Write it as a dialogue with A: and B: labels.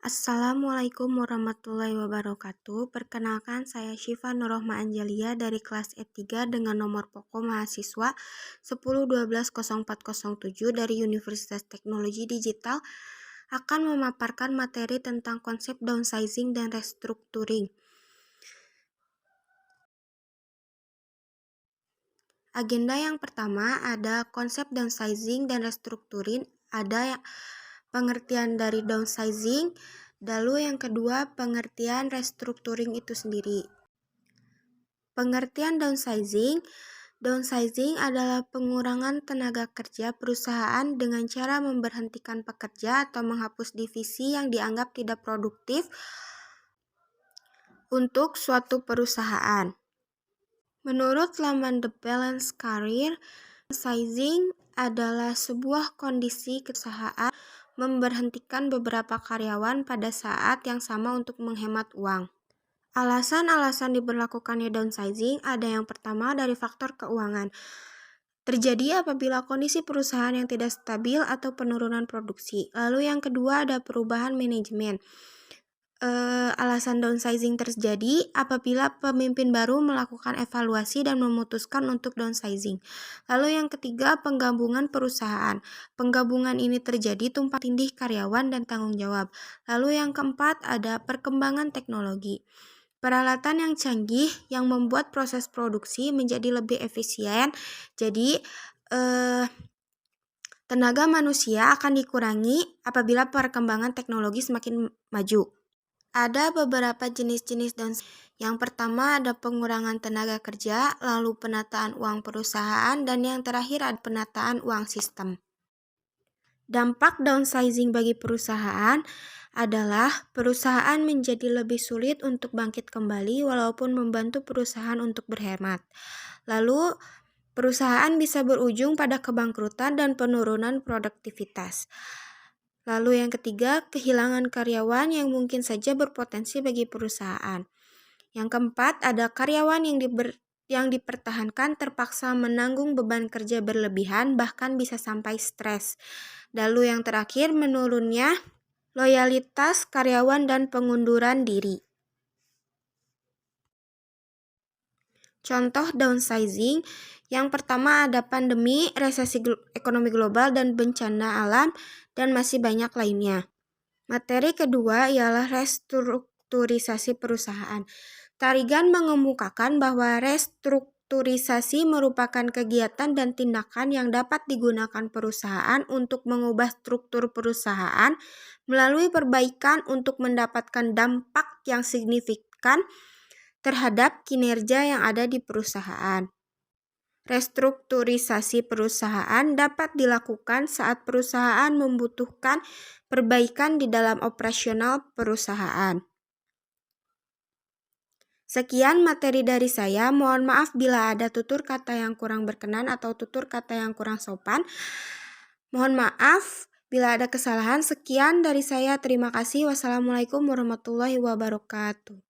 A: Assalamualaikum warahmatullahi wabarakatuh. Perkenalkan, saya Syifa Nurrohma Angelia dari kelas E3 dengan nomor pokok mahasiswa 10120407 dari Universitas Teknologi Digital akan memaparkan materi tentang konsep downsizing dan restructuring. Agenda yang pertama ada konsep downsizing dan restructuring, ada pengertian dari downsizing, lalu yang kedua pengertian restructuring itu sendiri. Pengertian downsizing adalah pengurangan tenaga kerja perusahaan dengan cara memberhentikan pekerja atau menghapus divisi yang dianggap tidak produktif untuk suatu perusahaan. Menurut laman The Balance Career, downsizing adalah sebuah kondisi perusahaan memberhentikan beberapa karyawan pada saat yang sama untuk menghemat uang. Alasan-alasan diberlakukannya downsizing ada yang pertama dari faktor keuangan. Terjadi apabila kondisi perusahaan yang tidak stabil atau penurunan produksi. Lalu yang kedua ada perubahan manajemen. Alasan downsizing terjadi apabila pemimpin baru melakukan evaluasi dan memutuskan untuk downsizing. Lalu yang ketiga, penggabungan perusahaan. Penggabungan ini terjadi tumpang tindih karyawan dan tanggung jawab. Lalu yang keempat, ada perkembangan teknologi. Peralatan yang canggih yang membuat proses produksi menjadi lebih efisien. Jadi, tenaga manusia akan dikurangi apabila perkembangan teknologi semakin maju. Ada beberapa jenis-jenis downsizing. Yang pertama ada pengurangan tenaga kerja, lalu penataan uang perusahaan, dan yang terakhir ada penataan uang sistem. Dampak downsizing bagi perusahaan adalah perusahaan menjadi lebih sulit untuk bangkit kembali walaupun membantu perusahaan untuk berhemat. Lalu perusahaan bisa berujung pada kebangkrutan dan penurunan produktivitas. Lalu yang ketiga, kehilangan karyawan yang mungkin saja berpotensi bagi perusahaan. Yang keempat, ada karyawan yang dipertahankan terpaksa menanggung beban kerja berlebihan, bahkan bisa sampai stres. Lalu yang terakhir, menurunnya loyalitas karyawan dan pengunduran diri. Contoh downsizing, yang pertama ada pandemi, resesi ekonomi global, dan bencana alam, dan masih banyak lainnya. Materi kedua ialah restrukturisasi perusahaan. Tarigan mengemukakan bahwa restrukturisasi merupakan kegiatan dan tindakan yang dapat digunakan perusahaan untuk mengubah struktur perusahaan melalui perbaikan untuk mendapatkan dampak yang signifikan terhadap kinerja yang ada di perusahaan. Restrukturisasi perusahaan dapat dilakukan saat perusahaan membutuhkan perbaikan di dalam operasional perusahaan. Sekian materi dari saya. Mohon maaf bila ada tutur kata yang kurang berkenan atau tutur kata yang kurang sopan. Mohon maaf bila ada kesalahan. Sekian dari saya. Terima kasih. Wassalamualaikum warahmatullahi wabarakatuh.